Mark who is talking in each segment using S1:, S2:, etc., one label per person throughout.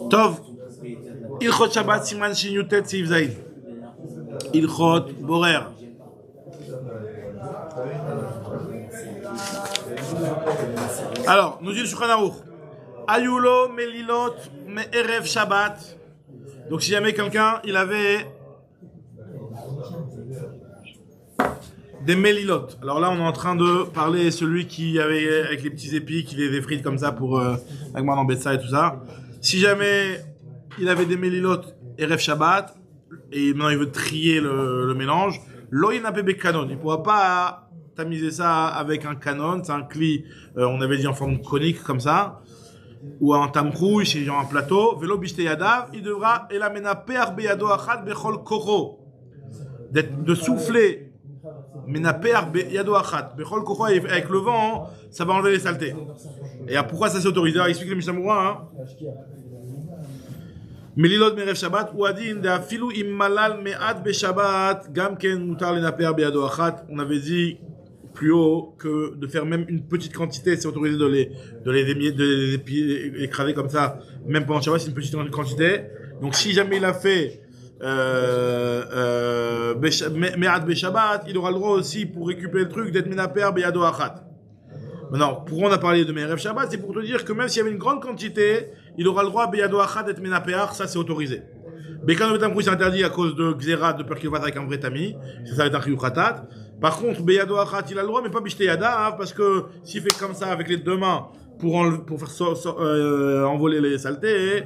S1: Tov. Ilchot Shabbat Siman Shin Yutet Seif Zayin. Ilchot Borer. Alors, nous dit le Shulchan Aruch. Ayulo Melilot Me'erev Shabbat. Donc, si jamais quelqu'un, il avait des Melilot. Alors là, on est en train de parler celui qui avait, avec les petits épis, qui les frites comme ça pour Agmar dans Betsa et tout ça. Si jamais il avait des Melilot Erev Shabbat, et maintenant il veut trier le mélange, Loïna Bebe Canon. Il ne pourra pas tamiser ça avec un canon, c'est un cli, on avait dit en forme conique comme ça, ou un tamkrouille, c'est genre un plateau. Velo bishte yadav, il devra elamena pe'ar beyado achat bechol koro, de souffler. Mena pe'ar beyado achat bechol koro, avec le vent, ça va enlever les saletés. Et pourquoi ça s'est autorisé? Alors, explique le Mishnah Moura, Melilot merev Shabbat ou adin de afilu im malal me'at be Shabbat gam ken mutar lena pe'ar beyado achat. On avait dit plus haut que de faire même une petite quantité, c'est autorisé de les écraser comme ça, même pendant Shabbat, c'est une petite quantité. Donc si jamais il a fait Me'at Beshabbat, il aura le droit aussi pour récupérer le truc d'être Menaper Beyado Achat. Maintenant, pourquoi on a parlé de Me'erev Shabbat? C'est pour te dire que même s'il y avait une grande quantité, il aura le droit Beyado Achat d'être Menaper, ça c'est autorisé. Bekano Betamkou c'est interdit à cause de Xérat, de peur qu'il va avec un vrai tami, ça va être un Chiyuchatat. Par contre, Beyado Achat, il a le droit, mais pas Bishte Yada, parce que s'il fait comme ça avec les deux mains pour faire envoler les saletés,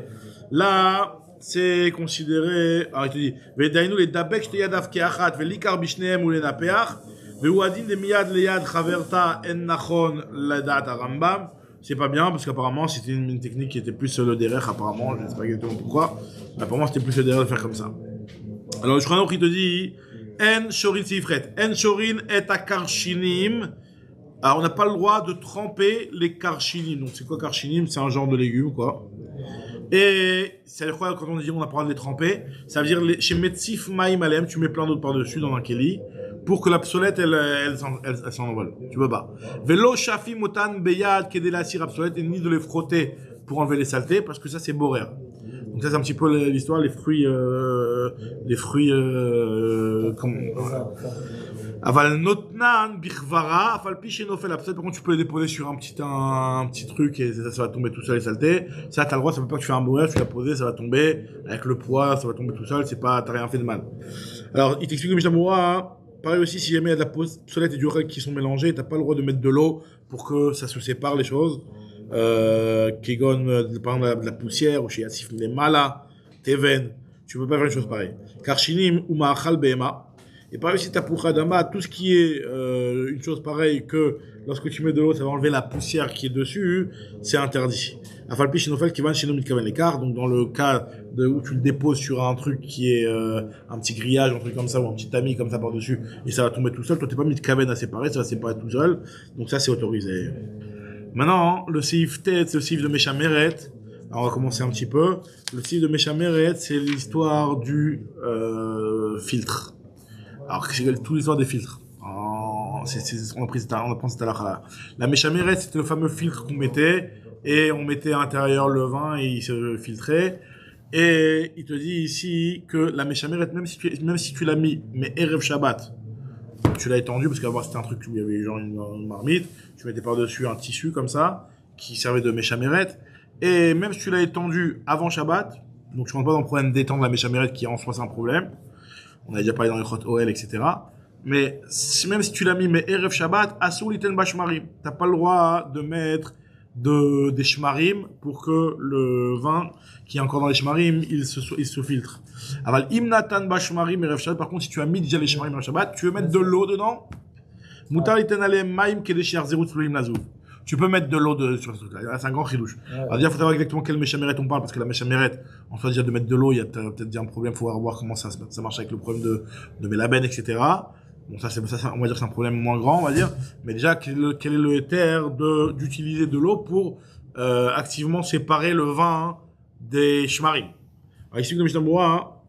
S1: là, c'est considéré. Alors, il te dit, Vedainu les Dabek Shte Yadav Keachat, Velikar Bishneem ou les Napeach, Veuadin de Miyad Leyad Chaverta En Nachon Ladat Rambam. C'est pas bien, parce qu'apparemment, c'était une technique qui était plus le derrière, apparemment, je ne sais pas exactement pourquoi, mais apparemment, c'était plus le derrière de faire comme ça. Alors, le Shulchan Aruch, il te dit, En shorin sifret. En shorin et a karshinim. Alors, on n'a pas le droit de tremper les karshinim. Donc, c'est quoi karshinim? C'est un genre de légumes, quoi. Et, c'est quoi quand on dit on a pas le droit de les tremper? Ça veut dire, chez Metzif Maïm Alem, tu mets plein d'autres par-dessus dans un keli, pour que l'absolète, elle s'envole. Tu peux pas. Velo shafi motan beyad kedelasir absolète, et ni de les frotter pour enlever les saletés, parce que ça, c'est borer. Donc ça c'est un petit peu l'histoire, les fruits aval notnan bichvara afal pichenofel absolument. Par contre tu peux les déposer sur un petit truc et ça va tomber tout seul les saletés. Ça t'as le droit, ça veut pas que tu fais un bourrage, tu l'as posé, ça va tomber avec le poids, ça va tomber tout seul, c'est pas, t'as rien fait de mal. Alors il t'explique le Mishnah Moura, pareil aussi si jamais il y a de la solette et du règle qui sont mélangés, t'as pas le droit de mettre de l'eau pour que ça se sépare les choses. Kegon, par exemple, de la poussière, ou chez Yassif les Mala, Teven, tu peux pas faire une chose pareille. Karshinim ou Ma'achal Behema. Et pareil aussi, Tapuchadama, tout ce qui est une chose pareille que lorsque tu mets de l'eau, ça va enlever la poussière qui est dessus, c'est interdit. Afalpi Shinofel qui va chez Nomit Kaven l'écart, donc dans le cas où tu le déposes sur un truc qui est un petit grillage, un truc comme ça, ou un petit tamis comme ça par-dessus, et ça va tomber tout seul, toi t'es pas mis de Kaven à séparer, ça va séparer tout seul, donc ça c'est autorisé. Maintenant, le Seif Tet, c'est le Seif de Meshameret. Alors, on va commencer un petit peu. Le Seif de Meshameret, c'est l'histoire du filtre. Alors, c'est toute l'histoire des filtres. On apprend cette halakha. La Meshameret, c'était le fameux filtre qu'on mettait, et on mettait à l'intérieur le vin, et il se filtrait. Et il te dit ici que la Meshameret, même si tu l'as mis, mais Erev Shabbat, tu l'as étendu, parce qu'avant c'était un truc où il y avait genre une marmite, tu mettais par-dessus un tissu comme ça, qui servait de Meshameret, et même si tu l'as étendu avant Shabbat, donc je ne rentre pas dans le problème d'étendre la Meshameret qui en soi c'est un problème, on a déjà parlé dans les Chot OL, etc. Mais même si tu l'as mis, mais Erev Shabbat, Asur Liten Bashmarim, t'as pas le droit de mettre des shmarim pour que le vin qui est encore dans les shmarim, il se filtre. Aval imnatan bashmarim erev Shabbat. Par contre, si tu as mis déjà les shmarim erev Shabbat, tu veux mettre de l'eau dedans. Mutar iten alem maim kedeshir zerut fluim lazouv. Tu peux mettre de l'eau sur ce truc-là. C'est un grand chidouche. Alors déjà, faut savoir exactement quelle Meshameret on parle, parce que la Meshameret, en soit déjà de mettre de l'eau, il y a peut-être déjà un problème. Faut voir comment ça marche avec le problème de mélaben, etc. Bon, ça, on va dire que c'est un problème moins grand, on va dire. Mais déjà, quel est le éther d'utiliser de l'eau pour activement séparer le vin des shmarim? Alors ici, comme je t'en vois,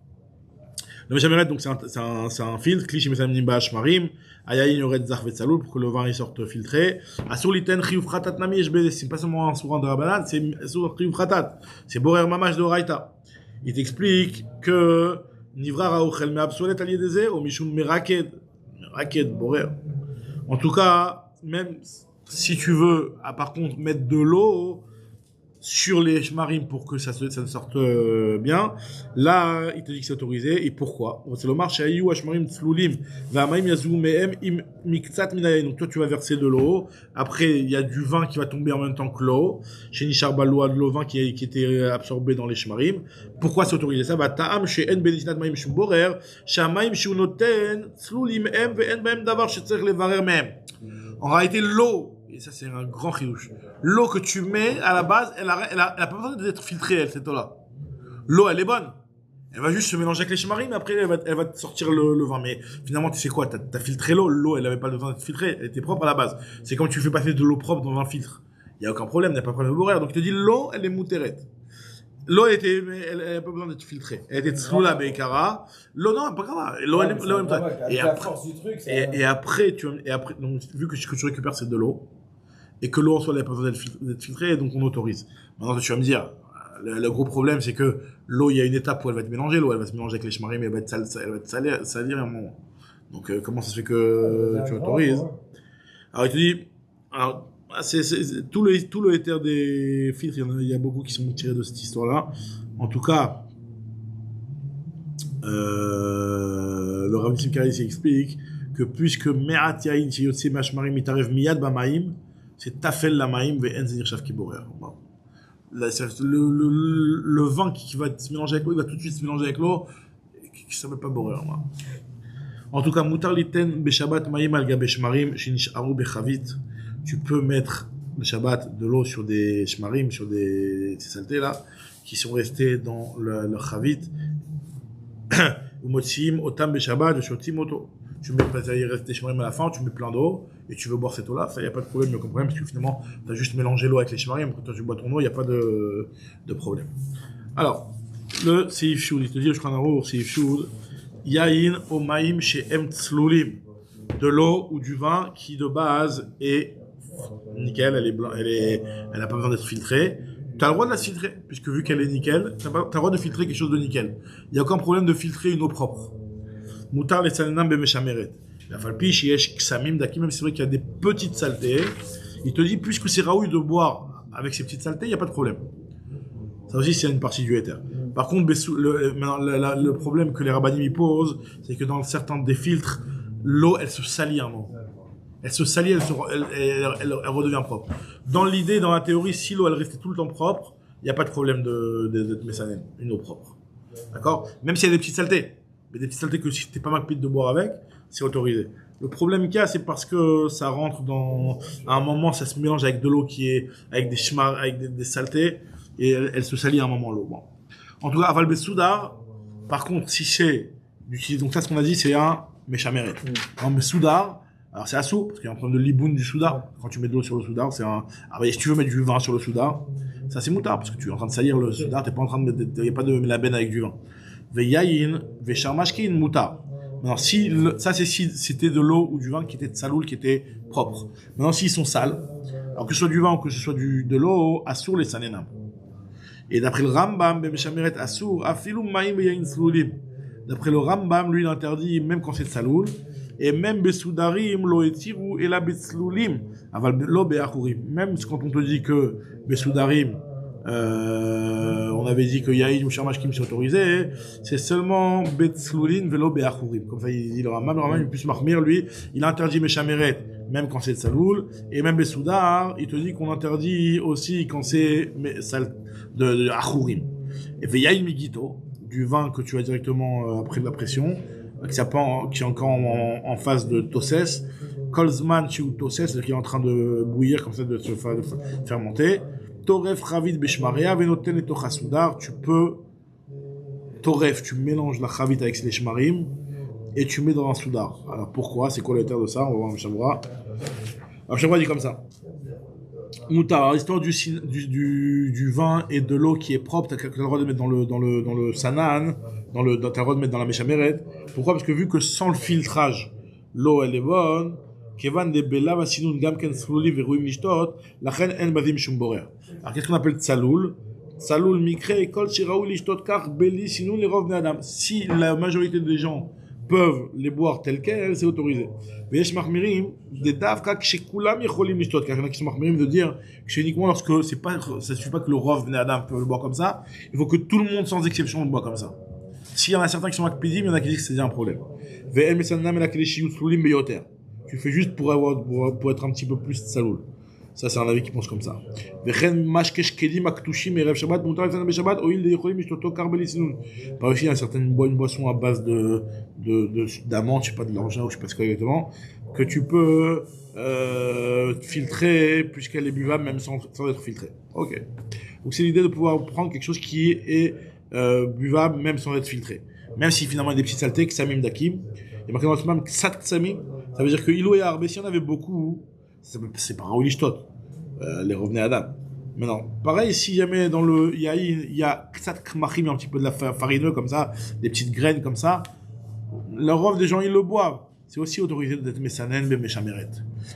S1: Le Meshameret, donc c'est un filtre, Klish Mesamnim Bashmarim, Ayayin Yored Zach Vetsaloul, pour que le vin il sorte filtré. Asur Liten Chiyuv Khatat Nami Eshbede, c'est pas seulement un sourand de Rabbanan, c'est Asur Chiyuv Khatat. C'est Borer Mamash de Raïta. Il t'explique que Nivra Raouchel me obsolète à l'Yedeze, ou Mishum Meraked. Meraked, Borer. En tout cas, même si tu veux, par contre, mettre de l'eau sur les shmarim pour que ça sorte bien, là, il te dit que c'est autorisé. Et pourquoi? C'est le marché aïou, shmarim tslulim, va'amaim yazou mehem im miktsat minayay. Donc toi, tu vas verser de l'eau. Après, il y a du vin qui va tomber en même temps que l'eau. Chez Nishar Baloua, de l'eau vin qui était absorbé dans les shmarim. Pourquoi c'est autorisé ça? Bah, ta'am chez en benisnat maim shum borer, shamaim shum noten tslulim em ve'en bahem davar shetzerch levarer mehem. En réalité, l'eau, et ça c'est un grand chidouche, l'eau que tu mets à la base, elle a pas besoin d'être filtrée, cette eau-là. L'eau, elle est bonne. Elle va juste se mélanger avec les shmarim, mais après elle va te sortir le vin. Mais finalement, tu sais quoi, t'as filtré l'eau, elle avait pas besoin d'être filtrée, elle était propre à la base. C'est comme tu fais passer de l'eau propre dans un filtre. Il y a aucun problème, il n'y a pas de problème de boire. Donc il te dit, l'eau, elle est moutérette. L'eau, elle a pas besoin d'être filtrée. Elle était tsloula beikara. L'eau, non, pas grave. L'eau, elle est, et après, donc, vu que ce que tu récupères, c'est de l'eau, et que l'eau en soi, elle n'a pas besoin d'être filtrée, donc on autorise. Maintenant, tu vas me dire, le gros problème, c'est que l'eau, il y a une étape où elle va être mélangée. L'eau, elle va se mélanger avec les shmarim, mais elle va être salir à un moment. Donc, comment ça se fait que tu autorises? Alors, il te dit, alors, tout le éther des filtres, il y a beaucoup qui sont tirés de cette histoire-là. En tout cas, le Rav Nissim Karis explique que puisque Me'at Yain Sheyotse Mashmarim Mitarev Miyad Bamaim, c'est Tafel Lamaim Ve'en Zenir Shav Kiborer. Le vin qui va se mélanger avec l'eau, il va tout de suite se mélanger avec l'eau, qui ne s'appelle pas Borer. En tout cas, Mutar Liten Beshabbat Maim Al Gabe Shmarim Shinish'aru Bechavit. Tu peux mettre le Shabbat de l'eau sur des shmarim, sur ces saletés là, qui sont restés dans le chavit. Ou motzim, otam beshabbat, shotim oto. Tu mets, il reste des shmarim à la fin, tu mets plein d'eau, et tu veux boire cette eau-là, il n'y a pas de problème, il n'y a aucun problème, parce que finalement, tu as juste mélangé l'eau avec les shmarim, quand tu bois ton eau, il n'y a pas de problème. Alors, le seif shud, il te dit, le shkranaro, seif shud, yain omaim she'em tslulim. De l'eau ou du vin qui de base est nickel, elle a pas besoin d'être filtrée. Tu as le droit de la filtrer, puisque vu qu'elle est nickel, tu as le droit de filtrer quelque chose de nickel. Il n'y a aucun problème de filtrer une eau propre. Moutar les salinam bemeshameret. La falpiche, yesh ksamim daki, même si c'est vrai qu'il y a des petites saletés. Il te dit, puisque c'est raoui de boire avec ces petites saletés, il n'y a pas de problème. Ça aussi, c'est une partie du éther. Par contre, le problème que les rabbanim y posent, c'est que dans certains des filtres, l'eau, elle se salit un moment. Elle se salit, elle redevient propre. Dans l'idée, dans la théorie, si l'eau, elle restait tout le temps propre, il n'y a pas de problème d'être messanen, une eau propre. D'accord? Même s'il y a des petites saletés. Mais des petites saletés que si t'es pas mal pite de boire avec, c'est autorisé. Le problème qu'il y a, c'est parce que ça rentre à un moment, ça se mélange avec de l'eau qui est, avec des chemars, avec des saletés, et elle se salit à un moment, l'eau. Bon. En tout cas, aval bessoudar, par contre, si c'est donc ça, ce qu'on a dit, c'est un meshameret. Un bessoudar, alors c'est assourd, parce qu'il y a un problème de liboun du soudar. Quand tu mets de l'eau sur le soudar, c'est un... Ah bah, si tu veux mettre du vin sur le soudar, ça c'est moutard, parce que tu es en train de salir le soudar, t'es pas en train de mettre, il n'y a pas de melaben avec du vin. Veyayin, vesharmashkin, moutard. Maintenant, ça c'est si c'était de l'eau ou du vin qui était de saloul, qui était propre. Maintenant, s'ils sont sales, alors que ce soit du vin ou que ce soit de l'eau, assour les sanenam. Et d'après le Rambam, bemeshameret assour, afilum maim beyayin slulim. D'après le Rambam, lui, il interdit même quand c'est de saloul. Et même besoudarim lo etiru et la beslulim aval lo beachurim. Même quand on te dit que besoudarim, on avait dit que yaïn ou shamashkim c'est autorisé, c'est seulement betslulin velo beachurim. Comme ça il dit le Rambam il peut se marmir, lui, il interdit meshameret même quand c'est de saloul, et même besoudar, il te dit qu'on interdit aussi quand c'est de achurim. Et veyaïn migito, du vin que tu as directement après de la pression, qui est encore en phase de tossès, kolzman chez tossès, c'est-à-dire qui est en train de bouillir comme ça, de se fermenter. Toref ravid beshmaria venoten et tochasudar, tu peux toref, tu mélanges la chavit avec les shmarim et tu mets dans un soudar. Alors pourquoi? C'est quoi le terme de ça? On va voir Mishavra. Alors Mishavra dit comme ça. Moutar, l'histoire du vin et de l'eau qui est propre, t'as le droit de mettre dans le sanan, t'as le droit de mettre dans la méchameret. Pourquoi? Parce que vu que sans le filtrage, l'eau elle est bonne, kevan de bella vasinun gamken sluli veruim lishtot, lachen en bazim shum borer. Alors qu'est-ce qu'on appelle tsaloul? Tsaloul mikre et kol shiraou lishtot kar beli sinun les rov adam. Si la majorité des gens peuvent les boire telles quelles, c'est autorisé. ויש מחמירים, דווקא כשכולם יכולים לשתות, car il y en a qui sont מחמירים de dire que c'est uniquement lorsque ça suffit pas que le rov bnei adam peut le boire comme ça, il faut que tout le monde sans exception le boit comme ça. S'il y en a certains qui sont makpidim, il y en a qui disent que c'est déjà un problème. ואין מסננם אלא כדי שיהיו צלולים ביותר. Tu fais juste pour être un petit peu plus saloul. Ça, c'est un avis qui pense comme ça. Par aussi, il y a une boisson à base d'amande, je sais pas, de l'orgeat ou je sais pas ce que exactement, que tu peux filtrer puisqu'elle est buvable même sans être filtrée. Ok. Donc c'est l'idée de pouvoir prendre quelque chose qui est buvable même sans être filtré. Même si finalement il y a des petites saletés, ksamim dakim. Il y a marqué dans le smam ksat ksamim. Ça veut dire que ilou et arbe, si on avait beaucoup, c'est pas raouli shtot, les revenez à Adam. Maintenant, pareil, si jamais dans il y a ksat kmachim, un petit peu de la farineux comme ça, des petites graines comme ça, le rov des gens ils le boivent. C'est aussi autorisé d'être mesanen, meshameret.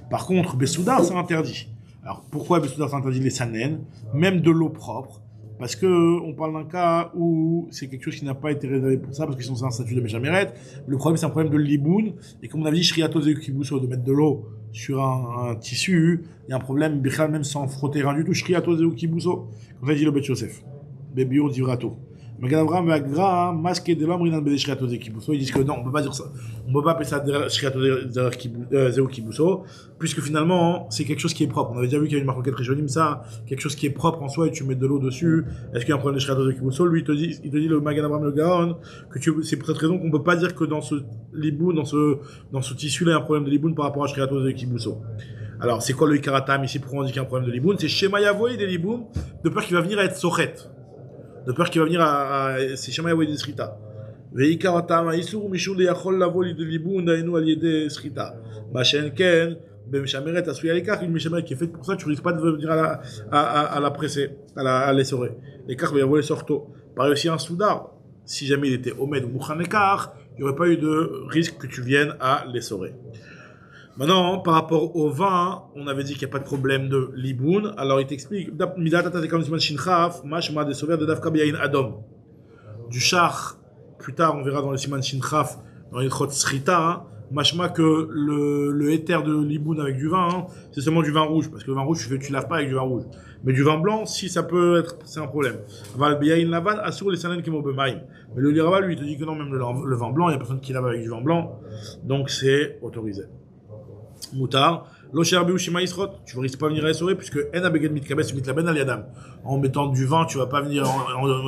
S1: Par contre, besoudar c'est interdit. Alors pourquoi besoudar c'est interdit les sanen, même de l'eau propre? Parce que on parle d'un cas où c'est quelque chose qui n'a pas été réservé pour ça, parce qu'ils sont un statut de Meshameret. Le problème, c'est un problème de liboun. Et comme on avait dit, Shriato Zeukibuso, de mettre de l'eau sur un tissu, il y a un problème, Bichal, même sans frotter rien du tout. Shriato Zeukibuso, comme ça dit le Bet Yosef. Bebio Divrato. Ils disent que non, on peut pas dire ça. On peut pas appeler ça Zéo Kibuso, puisque finalement, c'est quelque chose qui est propre. On avait déjà vu qu'il y a une marque réjonim, ça, quelque chose qui est propre en soi et tu mets de l'eau dessus. Est-ce qu'il y a un problème de Shriato Zéo Kibuso? Lui, il te dit le Magan Abraham le Gaon, c'est pour cette raison qu'on peut pas dire que dans ce liboun, dans ce tissu-là, il y a un problème de liboun par rapport à Shriato Zéo Kibuso. Alors, c'est quoi le Ikaratam ici? Pourquoi on dit qu'il y a un problème de liboun? C'est Shema Yavoy des liboun, de peur qu'il va venir à être Sochet. De peur qu'il va venir c'est Shema Yavoy des Srita. Veikaratam Aïsur, Mishou de Yachol Lavoli de liboun, Dainu Aliede Srita. Machen Ken, Bemshameret, Asuya Lekar, une Meshameret qui est faite pour ça, tu risques pas de venir à la presser, à l'essorer. L'écart, il va y avoir les sortos. Pareil aussi un soudar, si jamais il était Omed ou Mouchan Ekar, il n'y aurait pas eu de risque que tu viennes à l'essorer. Maintenant, par rapport au vin, on avait dit qu'il n'y a pas de problème de liboun. Alors il t'explique, du char, plus tard on verra dans le siman shinchaf, dans les chot srita, machma que le éther de liboun avec du vin, c'est seulement du vin rouge, parce que le vin rouge tu laves pas avec du vin rouge. Mais du vin blanc, si ça peut être, c'est un problème. Mais le liraval lui il te dit que non, même le vin blanc, il n'y a personne qui lave avec du vin blanc, donc c'est autorisé. Moutar, l'osherbi ou shima isrot, tu ne risques pas venir à essorer puisque en abeged mitkabes mitlaben al yadam. En mettant du vin, tu vas pas venir,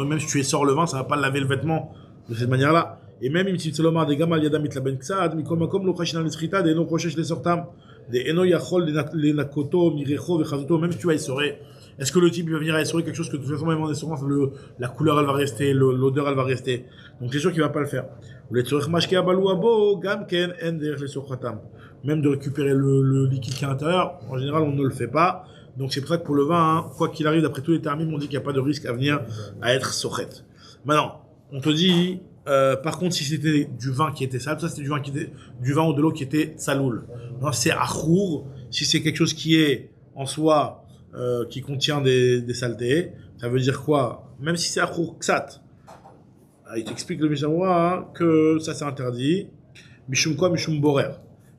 S1: même si tu essores le vin, ça va pas laver le vêtement de cette manière-là. Et même si tu des gamma al yadam mitlaben ksad, mikol makom lo khashin al srita, des no rochesh les sortam, des eno yachol les nakoto mirecho vechazuto, même si tu vas essorer. Est-ce que le type va venir à essorer quelque chose que de toute façon même en essorant, la couleur elle va rester, l'odeur elle va rester. Donc c'est sûr qu'il va pas le faire. Même de récupérer le liquide qui est à l'intérieur, en général on ne le fait pas. Donc c'est pour ça que pour le vin, quoi qu'il arrive, d'après tous les termes, on dit qu'il n'y a pas de risque à venir à être sochet. Maintenant, on te dit, par contre, si c'était du vin qui était sale, ça c'était du vin ou de l'eau qui était saloul. Non, c'est achour, si c'est quelque chose qui est en soi, qui contient des saletés, ça veut dire quoi? Même si c'est achour ksat, il t'explique le Mishnah que ça c'est interdit. Mishum quoi? Mishum borer.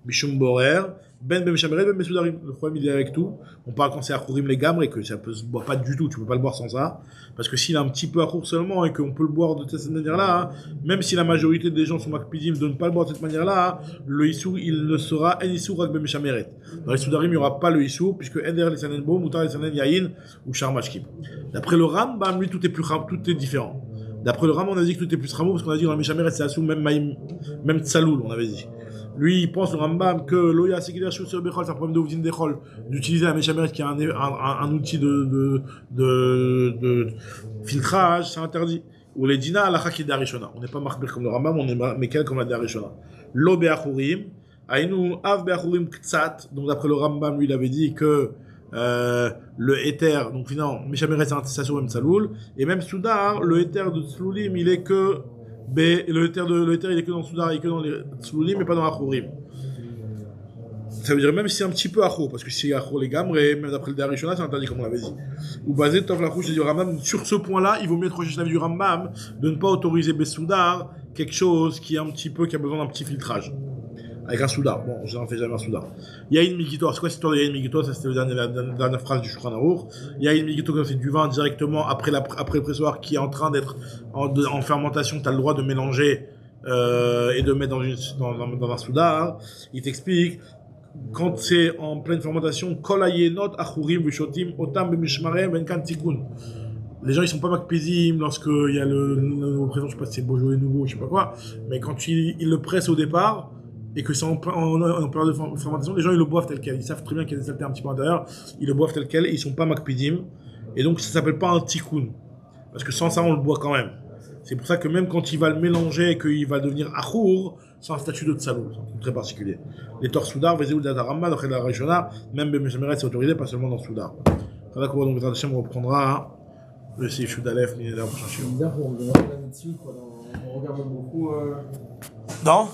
S1: Mishum borer. Ben Meshameret, ben Mesoudarim. Le problème il est avec tout. On parle quand c'est achourim les gamres et que ça peut se boire pas du tout. Tu peux pas le boire sans ça. Parce que s'il a un petit peu achour seulement et qu'on peut le boire de cette manière-là, même si la majorité des gens sont makpidim de ne pas le boire de cette manière-là, le issou il ne sera en issou rak ben Meshameret. Dans les soudarim il n'y aura pas le issou puisque ender les sanen bo, mutar les sanen yahin ou sharmashkim. D'après le Rambam, lui tout est différent. D'après le Rambam, on a dit que tout est plus ramou, parce qu'on a dit dans le Meshameret, c'est assou, même tsaloul, on avait dit. Lui, il pense, le Rambam, que l'oya, c'est qu'il a sur Bechol, c'est un problème de Ouvdin Dechol, d'utiliser la Meshameret qui est un outil de filtrage, c'est interdit. Ou les dina, alakha qui est d'Arishona. On n'est pas marqué comme le Rambam, on est mekel comme la d'Arishona. Lo be'achurim, aïnou av be'achurim ktsat. Donc d'après le Rambam, lui, il avait dit que le éther, donc finalement, Meshameret c'est un Tsasso même Tsaloul, et même Soudar, le éther de Tsloulim, il est que B, le éther il est que dans Soudar, il est que dans les Tsloulim, mais pas dans Achourim. Ça veut dire même si c'est un petit peu Achou, parce que si c'est Achou les Gamre, même d'après le Darishona, c'est interdit comme on l'avait dit. Ou basé Tov la du Rambam, sur ce point-là, il vaut mieux être recherché l'avis du Rambam de ne pas autoriser Bessoudar, quelque chose qui est un petit peu, qui a besoin d'un petit filtrage. Avec un soudar. Bon, je n'en fais jamais un soudar. Yain Migito. C'est quoi cette histoire de Yain Migito? Ça, c'était la dernière phrase du Shulchan Aruch. Yain Migito, quand c'est du vin directement après le pressoir qui est en train d'être en fermentation, t'as le droit de mélanger, et de mettre dans un soudar. Il t'explique, quand c'est en pleine fermentation, Kol Ayenot, Achurim, Vishotim, Otam, Bemishmarem, Benkan Tikun. Les gens, ils sont pas makpézim lorsqu'il y a le nouveau présent, je sais pas si c'est Beaujolais nouveau, je sais pas quoi, mais quand ils le pressent au départ, et que c'est en période de fermentation, les gens ils le boivent tel quel. Ils savent très bien qu'il y a des saletés un petit peu à l'intérieur, ils le boivent tel quel, et ils sont pas makpidim, et donc ça s'appelle pas un tikkun. Parce que sans ça, on le boit quand même. C'est pour ça que même quand il va le mélanger et qu'il va devenir achour, c'est un statut de tsaloul, c'est un truc très particulier. Les torts soudar, Vézéoul d'Adaramba, d'après la Rishona, même Bemeshemeret c'est autorisé, pas seulement dans soudar. C'est là qu'on va donc on reprendra le Seif Shudalef, mais là, on va chercher.
S2: C'est bizarre, on regarde beaucoup.
S1: Non?